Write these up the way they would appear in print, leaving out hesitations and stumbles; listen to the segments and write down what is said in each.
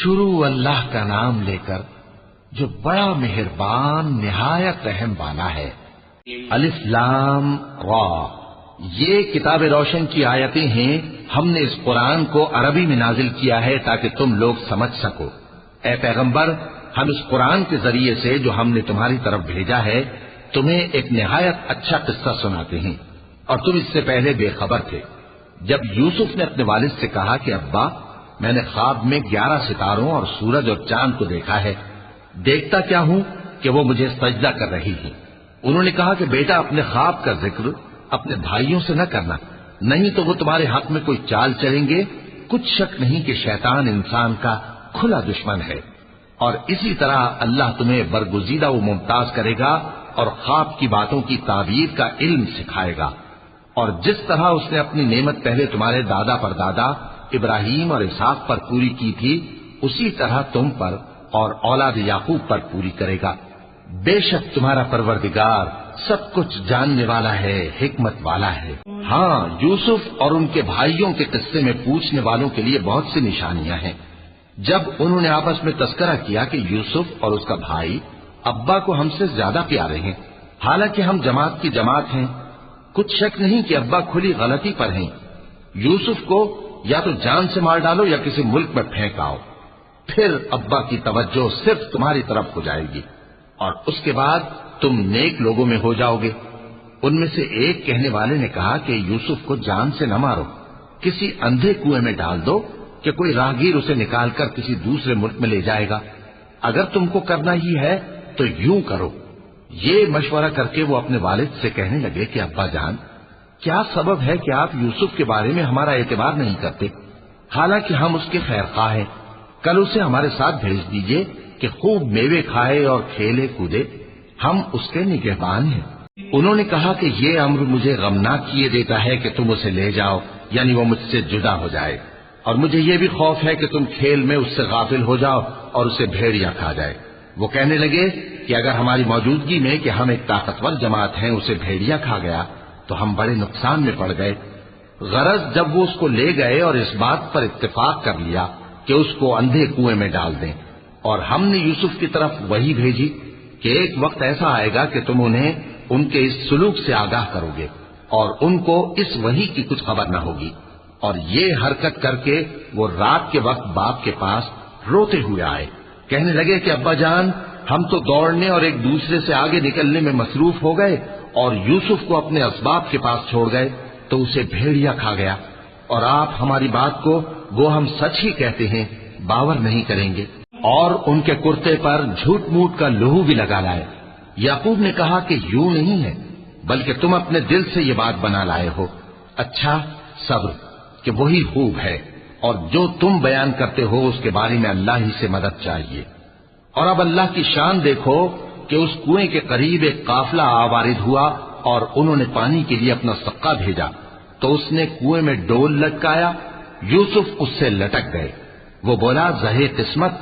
شروع اللہ کا نام لے کر جو بڑا مہربان نہایت رحم والا ہے۔ الف لام را، یہ کتاب روشن کی آیتیں ہیں۔ ہم نے اس قرآن کو عربی میں نازل کیا ہے تاکہ تم لوگ سمجھ سکو۔ اے پیغمبر، ہم اس قرآن کے ذریعے سے جو ہم نے تمہاری طرف بھیجا ہے تمہیں ایک نہایت اچھا قصہ سناتے ہیں، اور تم اس سے پہلے بے خبر تھے۔ جب یوسف نے اپنے والد سے کہا کہ ابا، میں نے خواب میں 11 ستاروں اور سورج اور چاند کو دیکھا ہے، دیکھتا کیا ہوں کہ وہ مجھے سجدہ کر رہی ہیں۔ انہوں نے کہا کہ بیٹا، اپنے خواب کا ذکر اپنے بھائیوں سے نہ کرنا، نہیں تو وہ تمہارے حق میں کوئی چال چلیں گے۔ کچھ شک نہیں کہ شیطان انسان کا کھلا دشمن ہے، اور اسی طرح اللہ تمہیں برگزیدہ و ممتاز کرے گا اور خواب کی باتوں کی تعبیر کا علم سکھائے گا۔ اور جس طرح اس نے اپنی نعمت پہلے تمہارے دادا پر دادا ابراہیم اور اسحاق پر پوری کی تھی، اسی طرح تم پر اور اولاد یعقوب پر پوری کرے گا۔ بے شک تمہارا پروردگار سب کچھ جاننے والا ہے، حکمت والا ہے۔ ہاں، یوسف اور ان کے بھائیوں کے قصے میں پوچھنے والوں کے لیے بہت سی نشانیاں ہیں۔ جب انہوں نے آپس میں تذکرہ کیا کہ یوسف اور اس کا بھائی ابا کو ہم سے زیادہ پیارے ہیں، حالانکہ ہم جماعت کی جماعت ہیں، کچھ شک نہیں کہ ابا کھلی غلطی پر ہیں۔ یوسف کو یا تو جان سے مار ڈالو یا کسی ملک میں پھینک آؤ، پھر ابا کی توجہ صرف تمہاری طرف ہو جائے گی، اور اس کے بعد تم نیک لوگوں میں ہو جاؤ گے۔ ان میں سے ایک کہنے والے نے کہا کہ یوسف کو جان سے نہ مارو، کسی اندھے کنویں میں ڈال دو کہ کوئی راہگیر اسے نکال کر کسی دوسرے ملک میں لے جائے گا۔ اگر تم کو کرنا ہی ہے تو یوں کرو۔ یہ مشورہ کر کے وہ اپنے والد سے کہنے لگے کہ ابا جان، کیا سبب ہے کہ آپ یوسف کے بارے میں ہمارا اعتبار نہیں کرتے؟ حالانکہ ہم اس کے خیر خواہ ہیں، کل اسے ہمارے ساتھ بھیج دیجئے کہ خوب میوے کھائے اور کھیلے کودے، ہم اس کے نگہبان ہیں۔ انہوں نے کہا کہ یہ امر مجھے غمناک کیے دیتا ہے کہ تم اسے لے جاؤ، یعنی وہ مجھ سے جدا ہو جائے، اور مجھے یہ بھی خوف ہے کہ تم کھیل میں اس سے غافل ہو جاؤ اور اسے بھیڑیا کھا جائے۔ وہ کہنے لگے کہ اگر ہماری موجودگی میں کہ ہم ایک طاقتور جماعت ہیں اسے بھیڑیا کھا گیا تو ہم بڑے نقصان میں پڑ گئے۔ غرض جب وہ اس کو لے گئے اور اس بات پر اتفاق کر لیا کہ اس کو اندھے کنویں میں ڈال دیں، اور ہم نے یوسف کی طرف وہی بھیجی کہ ایک وقت ایسا آئے گا کہ تم انہیں ان کے اس سلوک سے آگاہ کرو گے اور ان کو اس وحی کی کچھ خبر نہ ہوگی۔ اور یہ حرکت کر کے وہ رات کے وقت باپ کے پاس روتے ہوئے آئے، کہنے لگے کہ ابا جان، ہم تو دوڑنے اور ایک دوسرے سے آگے نکلنے میں مصروف ہو گئے اور یوسف کو اپنے اسباب کے پاس چھوڑ گئے تو اسے بھیڑیا کھا گیا، اور آپ ہماری بات کو وہ ہم سچ ہی کہتے ہیں باور نہیں کریں گے۔ اور ان کے کرتے پر جھوٹ موٹ کا لہو بھی لگا لائے۔ یعقوب نے کہا کہ یوں نہیں ہے، بلکہ تم اپنے دل سے یہ بات بنا لائے ہو۔ اچھا، صبر کہ وہی خوب ہے، اور جو تم بیان کرتے ہو اس کے بارے میں اللہ ہی سے مدد چاہیے۔ اور اب اللہ کی شان دیکھو کہ اس کنویں کے قریب ایک قافلہ آوارد ہوا اور انہوں نے پانی کے لیے اپنا سقا بھیجا تو اس نے کنویں میں ڈول لٹکایا، یوسف اس سے لٹک گئے۔ وہ بولا، زہے قسمت،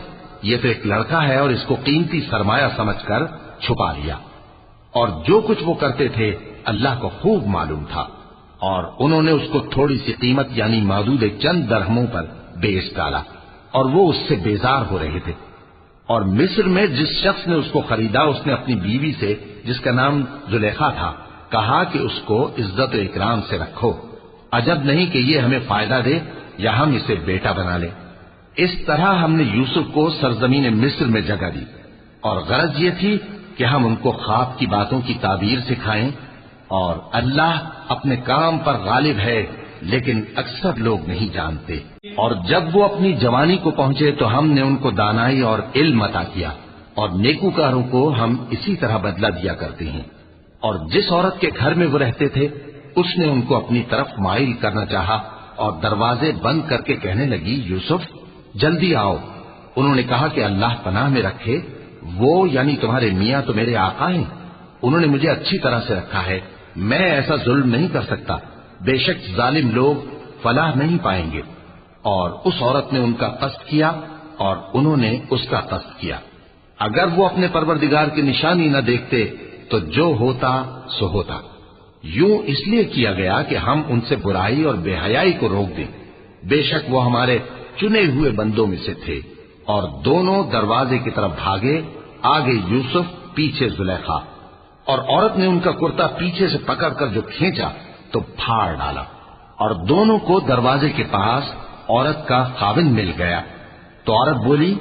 یہ تو ایک لڑکا ہے، اور اس کو قیمتی سرمایہ سمجھ کر چھپا لیا۔ اور جو کچھ وہ کرتے تھے اللہ کو خوب معلوم تھا، اور انہوں نے اس کو تھوڑی سی قیمت یعنی معدود چند درہموں پر بیچ ڈالا، اور وہ اس سے بیزار ہو رہے تھے۔ اور مصر میں جس شخص نے اس کو خریدا اس نے اپنی بیوی سے، جس کا نام زلیخا تھا، کہا کہ اس کو عزت و اکرام سے رکھو، عجب نہیں کہ یہ ہمیں فائدہ دے یا ہم اسے بیٹا بنا لیں۔ اس طرح ہم نے یوسف کو سرزمین مصر میں جگہ دی، اور غرض یہ تھی کہ ہم ان کو خواب کی باتوں کی تعبیر سکھائیں۔ اور اللہ اپنے کام پر غالب ہے، لیکن اکثر لوگ نہیں جانتے۔ اور جب وہ اپنی جوانی کو پہنچے تو ہم نے ان کو دانائی اور علم عطا کیا، اور نیکوکاروں کو ہم اسی طرح بدلہ دیا کرتے ہیں۔ اور جس عورت کے گھر میں وہ رہتے تھے اس نے ان کو اپنی طرف مائل کرنا چاہا، اور دروازے بند کر کے کہنے لگی، یوسف جلدی آؤ۔ انہوں نے کہا کہ اللہ پناہ میں رکھے، وہ یعنی تمہارے میاں تو میرے آقا ہیں، انہوں نے مجھے اچھی طرح سے رکھا ہے، میں ایسا ظلم نہیں کر سکتا، بے شک ظالم لوگ فلاح نہیں پائیں گے۔ اور اس عورت نے ان کا قصد کیا اور انہوں نے اس کا قصد کیا۔ اگر وہ اپنے پروردگار کی نشانی نہ دیکھتے تو جو ہوتا سو ہوتا۔ یوں اس لیے کیا گیا کہ ہم ان سے برائی اور بے حیائی کو روک دیں، بے شک وہ ہمارے چنے ہوئے بندوں میں سے تھے۔ اور دونوں دروازے کی طرف بھاگے، آگے یوسف، پیچھے زلیخا، اور عورت نے ان کا کرتا پیچھے سے پکڑ کر جو کھینچا تو پھاڑ ڈالا، اور دونوں کو دروازے کے پاس عورت کا خاوند مل گیا۔ تو عورت بولی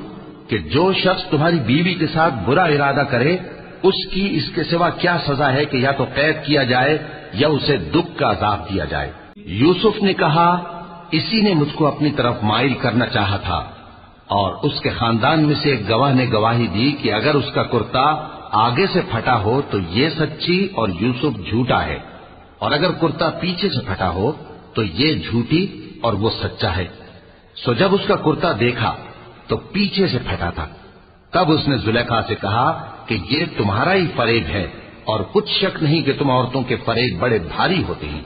کہ جو شخص تمہاری بیوی کے ساتھ برا ارادہ کرے اس کی اس کے سوا کیا سزا ہے کہ یا تو قید کیا جائے یا اسے دکھ کا عذاب دیا جائے۔ یوسف نے کہا اسی نے مجھ کو اپنی طرف مائل کرنا چاہا تھا، اور اس کے خاندان میں سے ایک گواہ نے گواہی دی کہ اگر اس کا کرتا آگے سے پھٹا ہو تو یہ سچی اور یوسف جھوٹا ہے، اور اگر کرتا پیچھے سے پھٹا ہو تو یہ جھوٹی اور وہ سچا ہے۔ سو جب اس کا کرتا دیکھا تو پیچھے سے پھٹا تھا، تب اس نے زلیخا سے کہا کہ یہ تمہارا ہی فریب ہے، اور کچھ شک نہیں کہ تم عورتوں کے فریب بڑے بھاری ہوتے ہیں۔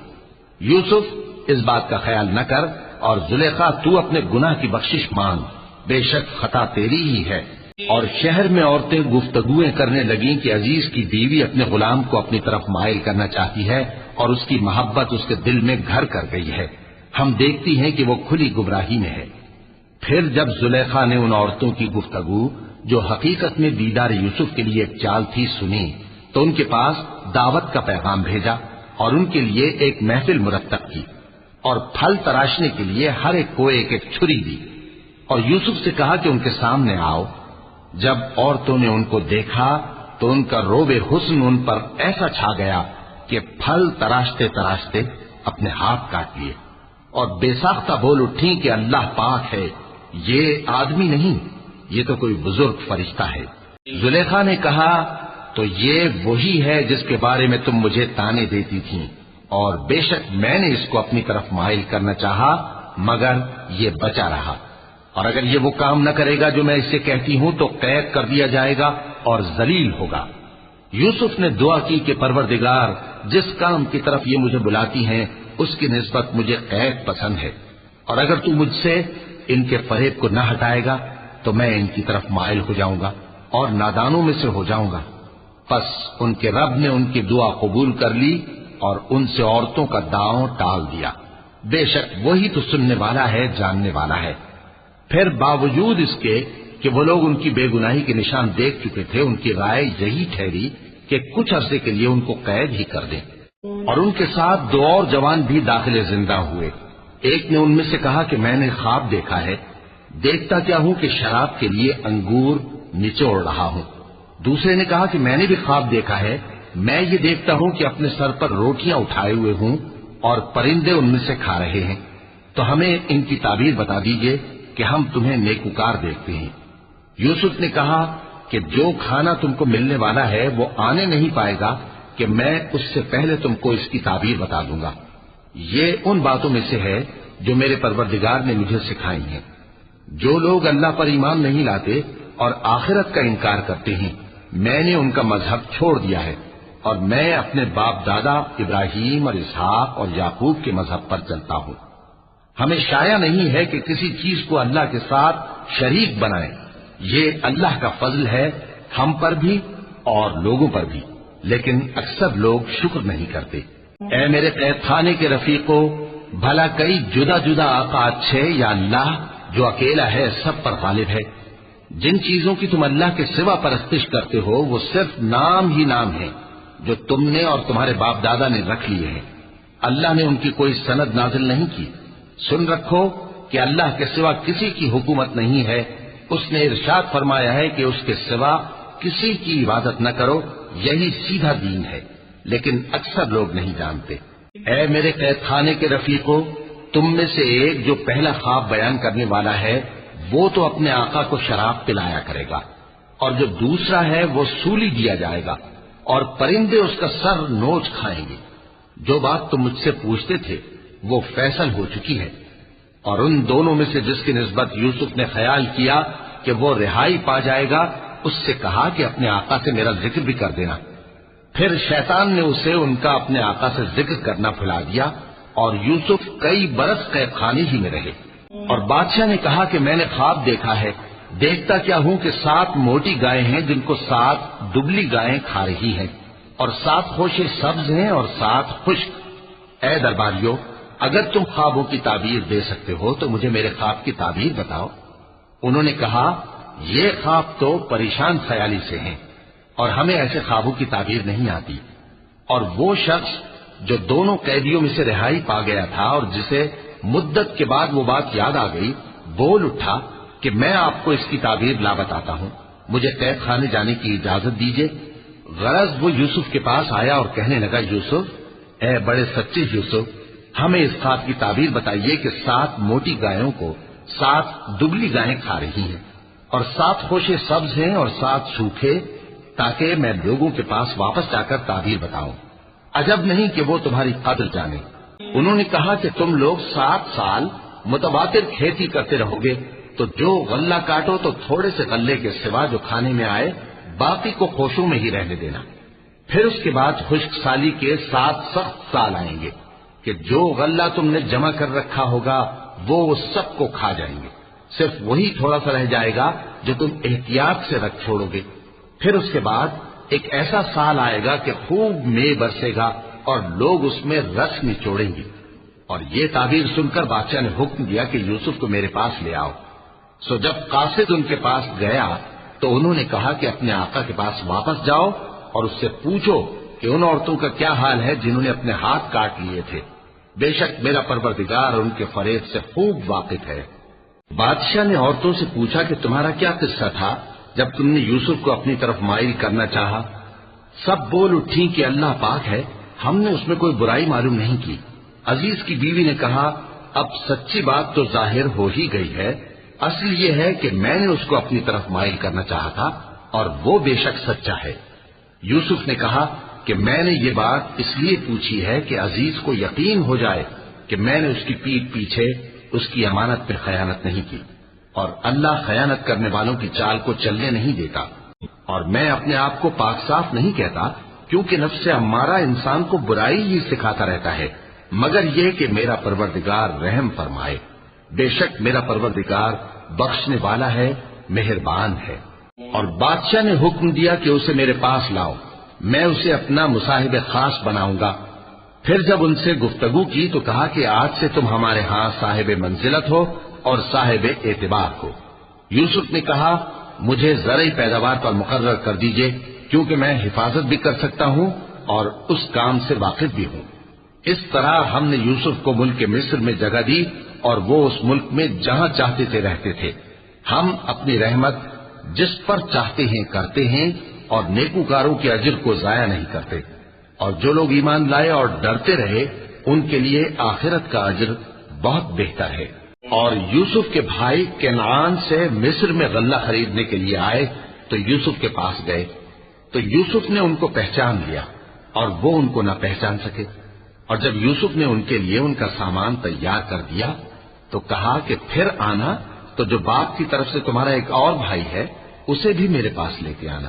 یوسف اس بات کا خیال نہ کر، اور زلیخا تو اپنے گناہ کی بخشش مانگ، بے شک خطا تیری ہی ہے۔ اور شہر میں عورتیں گفتگویں کرنے لگیں کہ عزیز کی بیوی اپنے غلام کو اپنی طرف مائل کرنا چاہتی ہے اور اس کی محبت اس کے دل میں گھر کر گئی ہے، ہم دیکھتی ہیں کہ وہ کھلی گمراہی میں ہے۔ پھر جب زلیخا نے ان عورتوں کی گفتگو جو حقیقت میں دیدار یوسف کے لیے ایک چال تھی سنی، تو ان کے پاس دعوت کا پیغام بھیجا اور ان کے لیے ایک محفل مرتب کی، اور پھل تراشنے کے لیے ہر ایک کو ایک ایک چھری دی، اور یوسف سے کہا کہ ان کے سامنے آؤ۔ جب عورتوں نے ان کو دیکھا تو ان کا روب حسن ان پر ایسا چھا گیا کہ پھل تراشتے تراشتے اپنے ہاتھ کاٹ لیے، اور بے ساختہ بول اٹھی کہ اللہ پاک ہے، یہ آدمی نہیں، یہ تو کوئی بزرگ فرشتہ ہے۔ زلیخا نے کہا تو یہ وہی ہے جس کے بارے میں تم مجھے تانے دیتی تھیں، اور بے شک میں نے اس کو اپنی طرف مائل کرنا چاہا مگر یہ بچا رہا، اور اگر یہ وہ کام نہ کرے گا جو میں اسے کہتی ہوں تو قید کر دیا جائے گا اور ذلیل ہوگا۔ یوسف نے دعا کی کہ پروردگار جس کام کی طرف یہ مجھے بلاتی ہیں اس کی نسبت مجھے قید پسند ہے، اور اگر تو مجھ سے ان کے فریب کو نہ ہٹائے گا تو میں ان کی طرف مائل ہو جاؤں گا اور نادانوں میں سے ہو جاؤں گا۔ پس ان کے رب نے ان کی دعا قبول کر لی اور ان سے عورتوں کا داؤں ٹال دیا، بے شک وہی تو سننے والا ہے، جاننے والا ہے۔ پھر باوجود اس کے کہ وہ لوگ ان کی بے گناہی کے نشان دیکھ چکے تھے، ان کی رائے یہی ٹھہری کہ کچھ عرصے کے لیے ان کو قید ہی کر دیں، اور ان کے ساتھ دو اور جوان بھی داخل زندہ ہوئے۔ ایک نے ان میں سے کہا کہ میں نے خواب دیکھا ہے، دیکھتا کیا ہوں کہ شراب کے لیے انگور نچوڑ رہا ہوں۔ دوسرے نے کہا کہ میں نے بھی خواب دیکھا ہے، میں یہ دیکھتا ہوں کہ اپنے سر پر روٹیاں اٹھائے ہوئے ہوں اور پرندے ان میں سے کھا رہے ہیں، تو ہمیں ان کی تعبیر بتا دیجئے کہ ہم تمہیں نیکوکار دیکھتے ہیں۔ یوسف نے کہا کہ جو کھانا تم کو ملنے والا ہے وہ آنے نہیں پائے گا کہ میں اس سے پہلے تم کو اس کی تعبیر بتا دوں گا۔ یہ ان باتوں میں سے ہے جو میرے پروردگار نے مجھے سکھائی ہیں۔ جو لوگ اللہ پر ایمان نہیں لاتے اور آخرت کا انکار کرتے ہیں، میں نے ان کا مذہب چھوڑ دیا ہے، اور میں اپنے باپ دادا ابراہیم اور اسحاق اور یعقوب کے مذہب پر چلتا ہوں۔ ہمیں شایع نہیں ہے کہ کسی چیز کو اللہ کے ساتھ شریک بنائیں، یہ اللہ کا فضل ہے ہم پر بھی اور لوگوں پر بھی، لیکن اکثر لوگ شکر نہیں کرتے۔ اے میرے قید خانے کے رفیقو، بھلا کئی جدا جدا آقا اچھے یا اللہ جو اکیلا ہے سب پر غالب ہے؟ جن چیزوں کی تم اللہ کے سوا پرستش کرتے ہو وہ صرف نام ہی نام ہے جو تم نے اور تمہارے باپ دادا نے رکھ لیے ہیں، اللہ نے ان کی کوئی سند نازل نہیں کی۔ سن رکھو کہ اللہ کے سوا کسی کی حکومت نہیں ہے، اس نے ارشاد فرمایا ہے کہ اس کے سوا کسی کی عبادت نہ کرو، یہی سیدھا دین ہے، لیکن اکثر لوگ نہیں جانتے۔ اے میرے قید خانے کے رفیقو، تم میں سے ایک جو پہلا خواب بیان کرنے والا ہے وہ تو اپنے آقا کو شراب پلایا کرے گا، اور جو دوسرا ہے وہ سولی دیا جائے گا، اور پرندے اس کا سر نوچ کھائیں گے۔ جو بات تم مجھ سے پوچھتے تھے وہ فیصل ہو چکی ہے۔ اور ان دونوں میں سے جس کی نسبت یوسف نے خیال کیا کہ وہ رہائی پا جائے گا، اس سے کہا کہ اپنے آقا سے میرا ذکر بھی کر دینا۔ پھر شیطان نے اسے ان کا اپنے آقا سے ذکر کرنا بھلا دیا، اور یوسف کئی برس قید خانے ہی میں رہے۔ اور بادشاہ نے کہا کہ میں نے خواب دیکھا ہے، دیکھتا کیا ہوں کہ 7 موٹی گائیں ہیں جن کو 7 دبلی گائیں کھا رہی ہیں، اور 7 خوشے سبز ہیں اور 7 خشک۔ اے درباریو، اگر تم خوابوں کی تعبیر دے سکتے ہو تو مجھے میرے خواب کی تعبیر بتاؤ۔ انہوں نے کہا یہ خواب تو پریشان خیالی سے ہیں اور ہمیں ایسے خوابوں کی تعبیر نہیں آتی۔ اور وہ شخص جو دونوں قیدیوں میں سے رہائی پا گیا تھا اور جسے مدت کے بعد وہ بات یاد آ گئی، بول اٹھا کہ میں آپ کو اس کی تعبیر لا بتاتا ہوں، مجھے قید خانے جانے کی اجازت دیجیے۔ غرض وہ یوسف کے پاس آیا اور کہنے لگا، یوسف، اے بڑے سچے یوسف، ہمیں اس خواب کی تعبیر بتائیے کہ 7 موٹی گایوں کو 7 دبلی گائیں کھا رہی ہیں اور 7 خوشے سبز ہیں اور 7 سوکھے، تاکہ میں لوگوں کے پاس واپس جا کر تعبیر بتاؤں۔ عجب نہیں کہ وہ تمہاری قدر جانے۔ انہوں نے کہا کہ تم لوگ 7 سال متواتر کھیتی کرتے رہو گے، تو جو غلہ کاٹو تو تھوڑے سے غلے کے سوا جو کھانے میں آئے باقی کو خوشوں میں ہی رہنے دینا۔ پھر اس کے بعد خشک سالی کے 7 سخت سال آئیں گے کہ جو غلہ تم نے جمع کر رکھا ہوگا وہ سب کو کھا جائیں گے، صرف وہی تھوڑا سا رہ جائے گا جو تم احتیاط سے رکھ چھوڑو گے۔ پھر اس کے بعد ایک ایسا سال آئے گا کہ خوب مے برسے گا اور لوگ اس میں رس نچوڑیں گے۔ اور یہ تعبیر سن کر بادشاہ نے حکم دیا کہ یوسف کو میرے پاس لے آؤ۔ سو جب قاصد ان کے پاس گیا تو انہوں نے کہا کہ اپنے آقا کے پاس واپس جاؤ اور اس سے پوچھو کہ ان عورتوں کا کیا حال ہے جنہوں نے اپنے ہاتھ کاٹ لیے تھے، بے شک میرا پروردگار ان کے فریب سے خوب واقف ہے۔ بادشاہ نے عورتوں سے پوچھا کہ تمہارا کیا قصہ تھا جب تم نے یوسف کو اپنی طرف مائل کرنا چاہا؟ سب بول اٹھی کہ اللہ پاک ہے، ہم نے اس میں کوئی برائی معلوم نہیں کی۔ عزیز کی بیوی نے کہا، اب سچی بات تو ظاہر ہو ہی گئی ہے، اصل یہ ہے کہ میں نے اس کو اپنی طرف مائل کرنا چاہا تھا اور وہ بے شک سچا ہے۔ یوسف نے کہا کہ میں نے یہ بات اس لیے پوچھی ہے کہ عزیز کو یقین ہو جائے کہ میں نے اس کی پیٹھ پیچھے اس کی امانت پہ خیانت نہیں کی، اور اللہ خیانت کرنے والوں کی چال کو چلنے نہیں دیتا۔ اور میں اپنے آپ کو پاک صاف نہیں کہتا، کیونکہ نفس امارہ انسان کو برائی ہی سکھاتا رہتا ہے، مگر یہ کہ میرا پروردگار رحم فرمائے، بے شک میرا پروردگار بخشنے والا ہے، مہربان ہے۔ اور بادشاہ نے حکم دیا کہ اسے میرے پاس لاؤ، میں اسے اپنا مصاحب خاص بناؤں گا۔ پھر جب ان سے گفتگو کی تو کہا کہ آج سے تم ہمارے ہاں صاحب منزلت ہو اور صاحب اعتبار ہو۔ یوسف نے کہا، مجھے زرعی پیداوار پر مقرر کر دیجئے، کیونکہ میں حفاظت بھی کر سکتا ہوں اور اس کام سے واقف بھی ہوں۔ اس طرح ہم نے یوسف کو ملک مصر میں جگہ دی اور وہ اس ملک میں جہاں چاہتے تھے رہتے تھے۔ ہم اپنی رحمت جس پر چاہتے ہیں کرتے ہیں اور نیکوکاروں کے اجر کو ضائع نہیں کرتے، اور جو لوگ ایمان لائے اور ڈرتے رہے ان کے لیے آخرت کا اجر بہت بہتر ہے۔ اور یوسف کے بھائی کنعان سے مصر میں غلہ خریدنے کے لیے آئے تو یوسف کے پاس گئے، تو یوسف نے ان کو پہچان لیا اور وہ ان کو نہ پہچان سکے۔ اور جب یوسف نے ان کے لیے ان کا سامان تیار کر دیا تو کہا کہ پھر آنا تو جو باپ کی طرف سے تمہارا ایک اور بھائی ہے اسے بھی میرے پاس لے کے آنا۔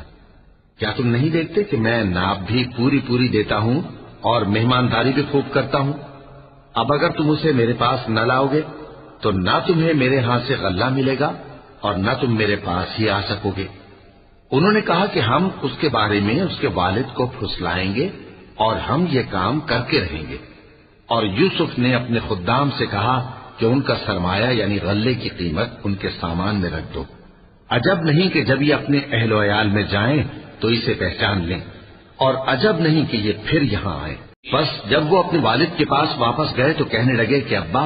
کیا تم نہیں دیکھتے کہ میں ناپ بھی پوری پوری دیتا ہوں اور مہمانداری بھی خوب کرتا ہوں؟ اب اگر تم اسے میرے پاس نہ لاؤ گے تو نہ تمہیں میرے ہاں سے غلہ ملے گا اور نہ تم میرے پاس ہی آ سکو گے۔ انہوں نے کہا کہ ہم اس کے بارے میں اس کے والد کو پھسلائیں گے اور ہم یہ کام کر کے رہیں گے۔ اور یوسف نے اپنے خدام سے کہا کہ ان کا سرمایہ یعنی غلے کی قیمت ان کے سامان میں رکھ دو۔ عجب نہیں کہ جب یہ اپنے اہل و عیال میں جائیں تو اسے پہچان لیں، اور عجب نہیں کہ یہ پھر یہاں آئیں۔ بس جب وہ اپنے والد کے پاس واپس گئے تو کہنے لگے کہ ابا،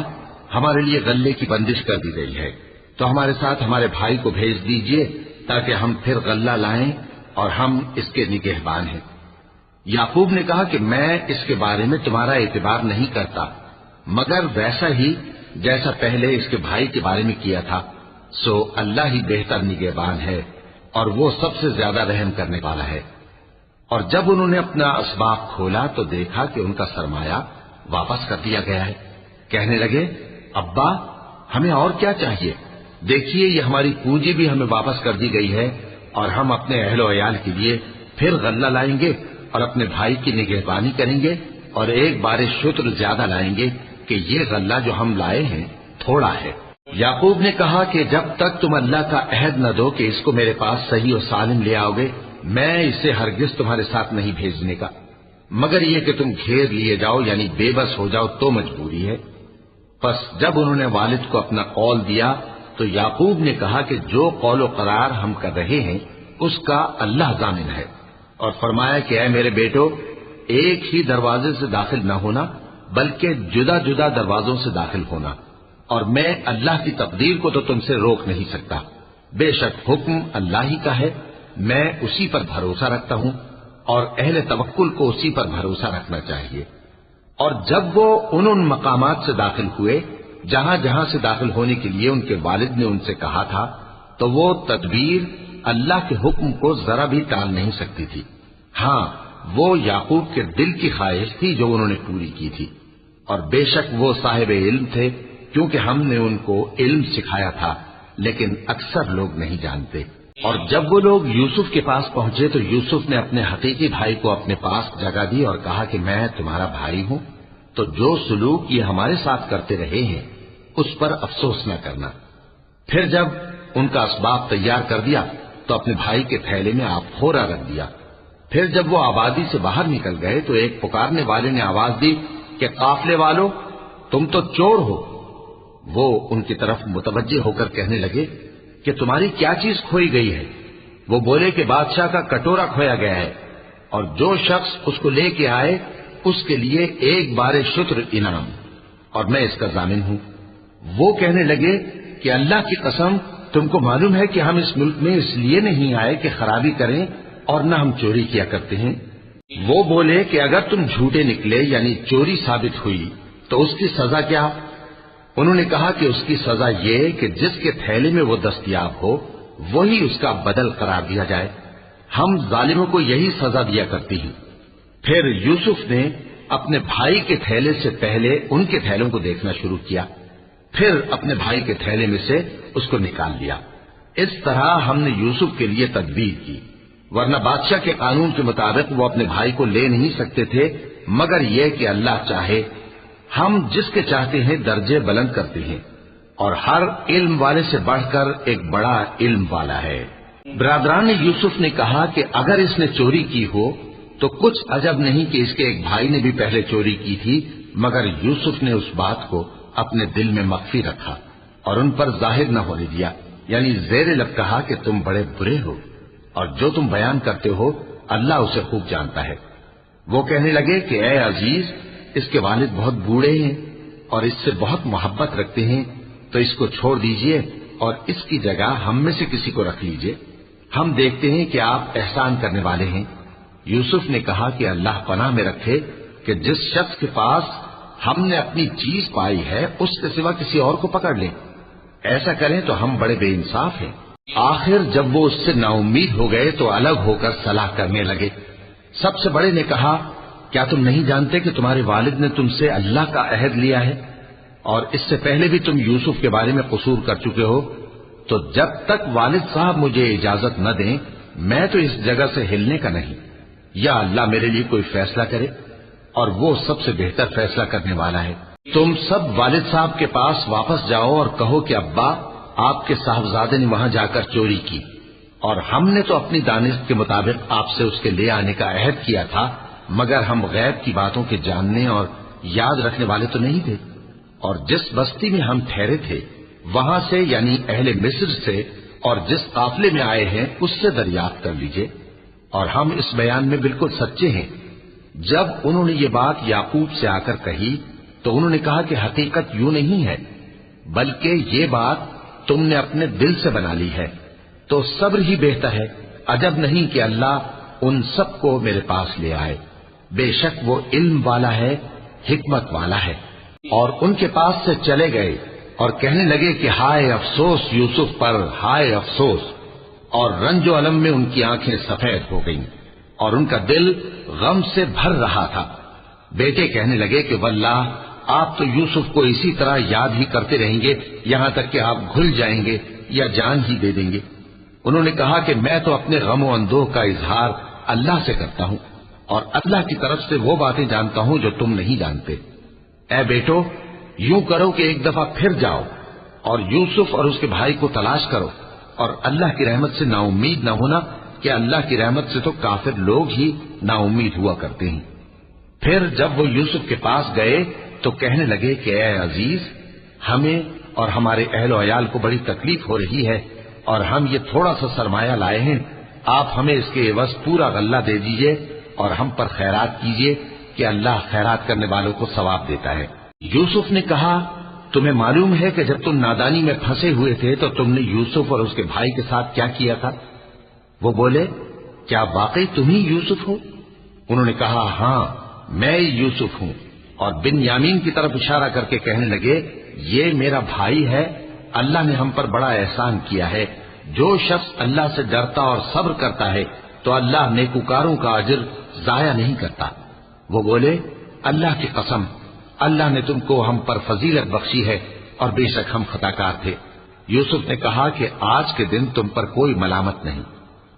ہمارے لیے غلے کی بندش کر دی گئی ہے، تو ہمارے ساتھ ہمارے بھائی کو بھیج دیجئے تاکہ ہم پھر غلہ لائیں اور ہم اس کے نگہبان ہیں۔ یعقوب نے کہا کہ میں اس کے بارے میں تمہارا اعتبار نہیں کرتا، مگر ویسا ہی جیسا پہلے اس کے بھائی کے بارے میں کیا تھا، سو اللہ ہی بہتر نگہبان ہے اور وہ سب سے زیادہ رحم کرنے والا ہے۔ اور جب انہوں نے اپنا اسباب کھولا تو دیکھا کہ ان کا سرمایہ واپس کر دیا گیا ہے۔ کہنے لگے، ابا ہمیں اور کیا چاہیے؟ دیکھیے یہ ہماری پونجی بھی ہمیں واپس کر دی گئی ہے اور ہم اپنے اہل و عیال کے لیے پھر غلہ لائیں گے اور اپنے بھائی کی نگہبانی کریں گے اور ایک بار شتر زیادہ لائیں گے کہ یہ غلہ جو ہم لائے ہیں تھوڑا ہے۔ یعقوب نے کہا کہ جب تک تم اللہ کا عہد نہ دو کہ اس کو میرے پاس صحیح و سالم لے آؤ گے، میں اسے ہرگز تمہارے ساتھ نہیں بھیجنے کا، مگر یہ کہ تم گھیر لیے جاؤ یعنی بے بس ہو جاؤ تو مجبوری ہے۔ پس جب انہوں نے والد کو اپنا قول دیا تو یعقوب نے کہا کہ جو قول و قرار ہم کر رہے ہیں اس کا اللہ ضامن ہے، اور فرمایا کہ اے میرے بیٹو، ایک ہی دروازے سے داخل نہ ہونا بلکہ جدا جدا دروازوں سے داخل ہونا، اور میں اللہ کی تقدیر کو تو تم سے روک نہیں سکتا، بے شک حکم اللہ ہی کا ہے، میں اسی پر بھروسہ رکھتا ہوں، اور اہل توکل کو اسی پر بھروسہ رکھنا چاہیے۔ اور جب وہ ان مقامات سے داخل ہوئے جہاں جہاں سے داخل ہونے کے لیے ان کے والد نے ان سے کہا تھا، تو وہ تدبیر اللہ کے حکم کو ذرا بھی ٹال نہیں سکتی تھی۔ ہاں، وہ یعقوب کے دل کی خواہش تھی جو انہوں نے پوری کی تھی، اور بے شک وہ صاحب علم تھے، کیونکہ ہم نے ان کو علم سکھایا تھا، لیکن اکثر لوگ نہیں جانتے۔ اور جب وہ لوگ یوسف کے پاس پہنچے تو یوسف نے اپنے حقیقی بھائی کو اپنے پاس جگہ دی اور کہا کہ میں تمہارا بھائی ہوں، تو جو سلوک یہ ہمارے ساتھ کرتے رہے ہیں اس پر افسوس نہ کرنا۔ پھر جب ان کا اسباب تیار کر دیا تو اپنے بھائی کے تھیلے میں آپ پھورا رکھ دیا۔ پھر جب وہ آبادی سے باہر نکل گئے تو ایک پکارنے والے نے آواز دی کہ قافلے والو، تم تو چور ہو۔ وہ ان کی طرف متوجہ ہو کر کہنے لگے کہ تمہاری کیا چیز کھوئی گئی ہے؟ وہ بولے کہ بادشاہ کا کٹورا کھویا گیا ہے، اور جو شخص اس کو لے کے آئے اس کے لیے ایک بار شتر انعام، اور میں اس کا ضامن ہوں۔ وہ کہنے لگے کہ اللہ کی قسم، تم کو معلوم ہے کہ ہم اس ملک میں اس لیے نہیں آئے کہ خرابی کریں اور نہ ہم چوری کیا کرتے ہیں۔ وہ بولے کہ اگر تم جھوٹے نکلے یعنی چوری ثابت ہوئی تو اس کی سزا کیا؟ انہوں نے کہا کہ اس کی سزا یہ کہ جس کے تھیلے میں وہ دستیاب ہو وہی اس کا بدل قرار دیا جائے، ہم ظالموں کو یہی سزا دیا کرتی ہیں۔ پھر یوسف نے اپنے بھائی کے تھیلے سے پہلے ان کے تھیلوں کو دیکھنا شروع کیا، پھر اپنے بھائی کے تھیلے میں سے اس کو نکال لیا۔ اس طرح ہم نے یوسف کے لیے تدبیر کی، ورنہ بادشاہ کے قانون کے مطابق وہ اپنے بھائی کو لے نہیں سکتے تھے مگر یہ کہ اللہ چاہے۔ ہم جس کے چاہتے ہیں درجے بلند کرتے ہیں، اور ہر علم والے سے بڑھ کر ایک بڑا علم والا ہے۔ برادران نے یوسف نے کہا کہ اگر اس نے چوری کی ہو تو کچھ عجب نہیں کہ اس کے ایک بھائی نے بھی پہلے چوری کی تھی، مگر یوسف نے اس بات کو اپنے دل میں مخفی رکھا اور ان پر ظاہر نہ ہونے دیا، یعنی زیر لب کہا کہ تم بڑے برے ہو، اور جو تم بیان کرتے ہو اللہ اسے خوب جانتا ہے۔ وہ کہنے لگے کہ اے عزیز، اس کے والد بہت بوڑھے ہیں اور اس سے بہت محبت رکھتے ہیں، تو اس کو چھوڑ دیجئے اور اس کی جگہ ہم میں سے کسی کو رکھ لیجئے، ہم دیکھتے ہیں کہ آپ احسان کرنے والے ہیں۔ یوسف نے کہا کہ اللہ پناہ میں رکھے کہ جس شخص کے پاس ہم نے اپنی چیز پائی ہے اس کے سوا کسی اور کو پکڑ لیں، ایسا کریں تو ہم بڑے بے انصاف ہیں۔ آخر جب وہ اس سے نا امید ہو گئے تو الگ ہو کر صلاح کرنے لگے۔ سب سے بڑے نے کہا کیا تم نہیں جانتے کہ تمہارے والد نے تم سے اللہ کا عہد لیا ہے، اور اس سے پہلے بھی تم یوسف کے بارے میں قصور کر چکے ہو، تو جب تک والد صاحب مجھے اجازت نہ دیں میں تو اس جگہ سے ہلنے کا نہیں، یا اللہ میرے لیے کوئی فیصلہ کرے، اور وہ سب سے بہتر فیصلہ کرنے والا ہے۔ تم سب والد صاحب کے پاس واپس جاؤ اور کہو کہ ابا، آپ کے صاحبزادے نے وہاں جا کر چوری کی، اور ہم نے تو اپنی دانش کے مطابق آپ سے اس کے لے آنے کا عہد کیا تھا، مگر ہم غیب کی باتوں کے جاننے اور یاد رکھنے والے تو نہیں تھے، اور جس بستی میں ہم ٹھہرے تھے وہاں سے یعنی اہل مصر سے اور جس قافلے میں آئے ہیں اس سے دریافت کر لیجئے، اور ہم اس بیان میں بالکل سچے ہیں۔ جب انہوں نے یہ بات یعقوب سے آ کر کہی تو انہوں نے کہا کہ حقیقت یوں نہیں ہے، بلکہ یہ بات تم نے اپنے دل سے بنا لی ہے، تو صبر ہی بہتر ہے، عجب نہیں کہ اللہ ان سب کو میرے پاس لے آئے، بے شک وہ علم والا ہے، حکمت والا ہے۔ اور ان کے پاس سے چلے گئے اور کہنے لگے کہ ہائے افسوس یوسف پر، ہائے افسوس، اور رنج و الم میں ان کی آنکھیں سفید ہو گئیں اور ان کا دل غم سے بھر رہا تھا۔ بیٹے کہنے لگے کہ واللہ آپ تو یوسف کو اسی طرح یاد ہی کرتے رہیں گے یہاں تک کہ آپ گھل جائیں گے یا جان ہی دے دیں گے۔ انہوں نے کہا کہ میں تو اپنے غم و اندوہ کا اظہار اللہ سے کرتا ہوں، اور اللہ کی طرف سے وہ باتیں جانتا ہوں جو تم نہیں جانتے۔ اے بیٹو، یوں کرو کہ ایک دفعہ پھر جاؤ اور یوسف اور اس کے بھائی کو تلاش کرو، اور اللہ کی رحمت سے نا امید نہ ہونا کہ اللہ کی رحمت سے تو کافر لوگ ہی نا امید ہوا کرتے ہیں۔ پھر جب وہ یوسف کے پاس گئے تو کہنے لگے کہ اے عزیز، ہمیں اور ہمارے اہل و عیال کو بڑی تکلیف ہو رہی ہے اور ہم یہ تھوڑا سا سرمایہ لائے ہیں، آپ ہمیں اس کے عوض پورا غلہ دے دیجئے اور ہم پر خیرات کیجئے کہ اللہ خیرات کرنے والوں کو ثواب دیتا ہے۔ یوسف نے کہا، تمہیں معلوم ہے کہ جب تم نادانی میں پھنسے ہوئے تھے تو تم نے یوسف اور اس کے بھائی کے ساتھ کیا کیا تھا؟ وہ بولے، کیا واقعی تم ہی یوسف ہو؟ انہوں نے کہا، ہاں میں یوسف ہوں، اور بن یامین کی طرف اشارہ کر کے کہنے لگے، یہ میرا بھائی ہے، اللہ نے ہم پر بڑا احسان کیا ہے۔ جو شخص اللہ سے ڈرتا اور صبر کرتا ہے تو اللہ نیکوکاروں کا اجر ضائع نہیں کرتا۔ وہ بولے، اللہ کی قسم، اللہ نے تم کو ہم پر فضیلت بخشی ہے اور بے شک ہم خطا کار تھے۔ یوسف نے کہا کہ آج کے دن تم پر کوئی ملامت نہیں،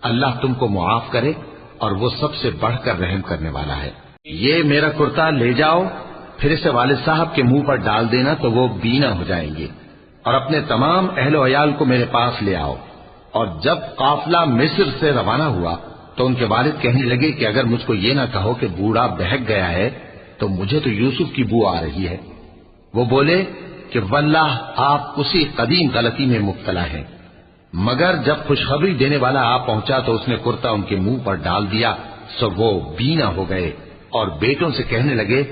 اللہ تم کو معاف کرے اور وہ سب سے بڑھ کر رحم کرنے والا ہے۔ یہ میرا کرتا لے جاؤ، پھر اسے والد صاحب کے منہ پر ڈال دینا تو وہ بینا ہو جائیں گے، اور اپنے تمام اہل و عیال کو میرے پاس لے آؤ۔ اور جب قافلہ مصر سے روانہ ہوا تو ان کے والد کہنے لگے کہ اگر مجھ کو یہ نہ کہو کہ بوڑھا بہک گیا ہے تو مجھے تو یوسف کی بو آ رہی ہے۔ وہ بولے کہ واللہ آپ اسی قدیم غلطی میں مبتلا ہیں۔ مگر جب خوشخبری دینے والا آ پہنچا تو اس نے کرتا ان کے منہ پر ڈال دیا، سو وہ بینا ہو گئے اور بیٹوں سے کہنے لگے،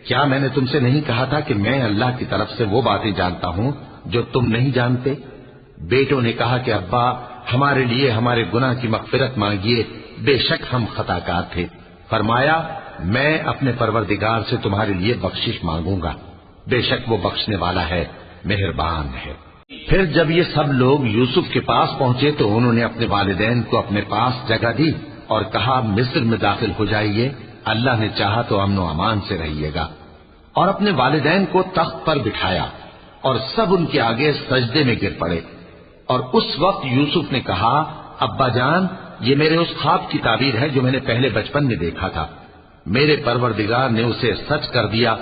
کیا میں نے تم سے نہیں کہا تھا کہ میں اللہ کی طرف سے وہ باتیں جانتا ہوں جو تم نہیں جانتے؟ بیٹوں نے کہا کہ ابا، ہمارے لیے ہمارے گناہ کی مغفرت مانگیے، بے شک ہم خطا کار تھے۔ فرمایا، میں اپنے پروردگار سے تمہارے لیے بخشش مانگوں گا، بے شک وہ بخشنے والا ہے، مہربان ہے۔ پھر جب یہ سب لوگ یوسف کے پاس پہنچے تو انہوں نے اپنے والدین کو اپنے پاس جگہ دی اور کہا، مصر میں داخل ہو جائیے، اللہ نے چاہا تو امن و امان سے رہیے گا۔ اور اپنے والدین کو تخت پر بٹھایا اور سب ان کے آگے سجدے میں گر پڑے۔ اور اس وقت یوسف نے کہا، ابا جان، یہ میرے اس خواب کی تعبیر ہے جو میں نے پہلے بچپن میں دیکھا تھا۔ میرے پروردگار نے اسے سچ کر دیا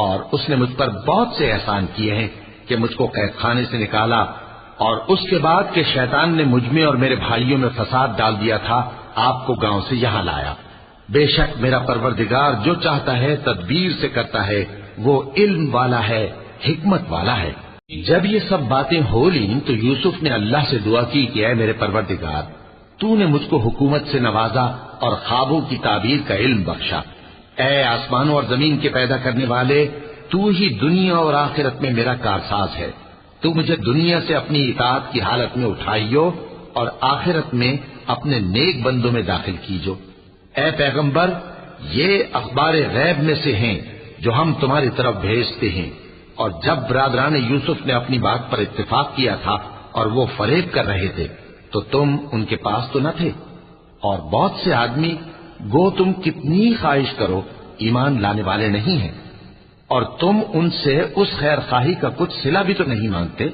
اور اس نے مجھ پر بہت سے احسان کیے ہیں کہ مجھ کو قید خانے سے نکالا، اور اس کے بعد کہ شیطان نے مجھ میں اور میرے بھائیوں میں فساد ڈال دیا تھا، آپ کو گاؤں سے یہاں لایا۔ بے شک میرا پروردگار جو چاہتا ہے تدبیر سے کرتا ہے، وہ علم والا ہے، حکمت والا ہے۔ جب یہ سب باتیں ہو لیں تو یوسف نے اللہ سے دعا کی کہ اے میرے پروردگار، تو نے مجھ کو حکومت سے نوازا اور خوابوں کی تعبیر کا علم بخشا۔ اے آسمانوں اور زمین کے پیدا کرنے والے، تو ہی دنیا اور آخرت میں میرا کارساز ہے۔ تو مجھے دنیا سے اپنی اطاعت کی حالت میں اٹھائیو اور آخرت میں اپنے نیک بندوں میں داخل کیجو۔ اے پیغمبر، یہ اخبار غیب میں سے ہیں جو ہم تمہاری طرف بھیجتے ہیں۔ اور جب برادران یوسف نے اپنی بات پر اتفاق کیا تھا اور وہ فریب کر رہے تھے تو تم ان کے پاس تو نہ تھے، اور بہت سے آدمی گو تم کتنی خواہش کرو ایمان لانے والے نہیں ہیں، اور تم ان سے اس خیر خواہی کا کچھ صلہ بھی تو نہیں مانگتے۔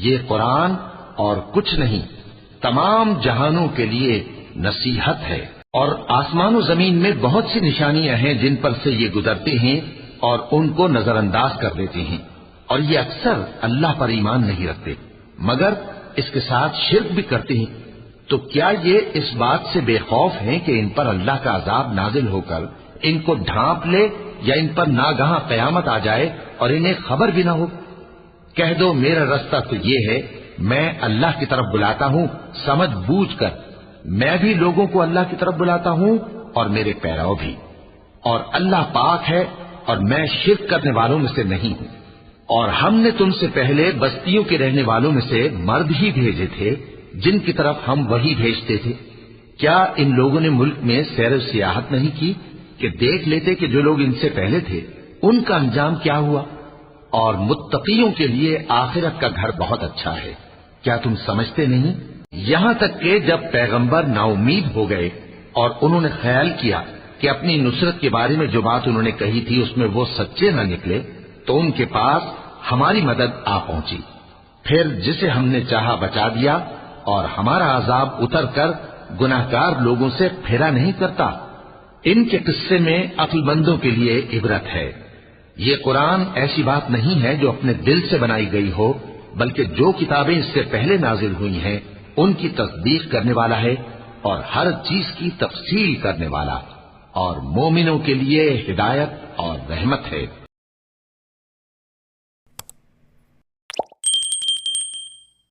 یہ قرآن اور کچھ نہیں، تمام جہانوں کے لیے نصیحت ہے۔ اور آسمان و زمین میں بہت سی نشانیاں ہیں جن پر سے یہ گزرتے ہیں اور ان کو نظر انداز کر دیتے ہیں، اور یہ اکثر اللہ پر ایمان نہیں رکھتے مگر اس کے ساتھ شرک بھی کرتے ہیں۔ تو کیا یہ اس بات سے بے خوف ہیں کہ ان پر اللہ کا عذاب نازل ہو کر ان کو ڈھانپ لے، یا ان پر ناگہاں قیامت آ جائے اور انہیں خبر بھی نہ ہو؟ کہہ دو، میرا رستہ تو یہ ہے، میں اللہ کی طرف بلاتا ہوں سمجھ بوجھ کر، میں بھی لوگوں کو اللہ کی طرف بلاتا ہوں اور میرے پیرو بھی، اور اللہ پاک ہے اور میں شرک کرنے والوں میں سے نہیں ہوں۔ اور ہم نے تم سے پہلے بستیوں کے رہنے والوں میں سے مرد ہی بھیجے تھے جن کی طرف ہم وہی بھیجتے تھے۔ کیا ان لوگوں نے ملک میں سیر و سیاحت نہیں کی کہ دیکھ لیتے کہ جو لوگ ان سے پہلے تھے ان کا انجام کیا ہوا؟ اور متقیوں کے لیے آخرت کا گھر بہت اچھا ہے، کیا تم سمجھتے نہیں؟ یہاں تک کہ جب پیغمبر نا امید ہو گئے اور انہوں نے خیال کیا کہ اپنی نصرت کے بارے میں جو بات انہوں نے کہی تھی اس میں وہ سچے نہ نکلے، تو ان کے پاس ہماری مدد آ پہنچی۔ پھر جسے ہم نے چاہا بچا دیا، اور ہمارا عذاب اتر کر گناہگار لوگوں سے پھیرا نہیں کرتا۔ ان کے قصے میں عقل مندوں کے لیے عبرت ہے۔ یہ قرآن ایسی بات نہیں ہے جو اپنے دل سے بنائی گئی ہو، بلکہ جو کتابیں اس سے پہلے نازل ہوئی ہیں ان کی تصدیق کرنے والا ہے اور ہر چیز کی تفصیل کرنے والا، اور مومنوں کے لیے ہدایت اور رحمت ہے۔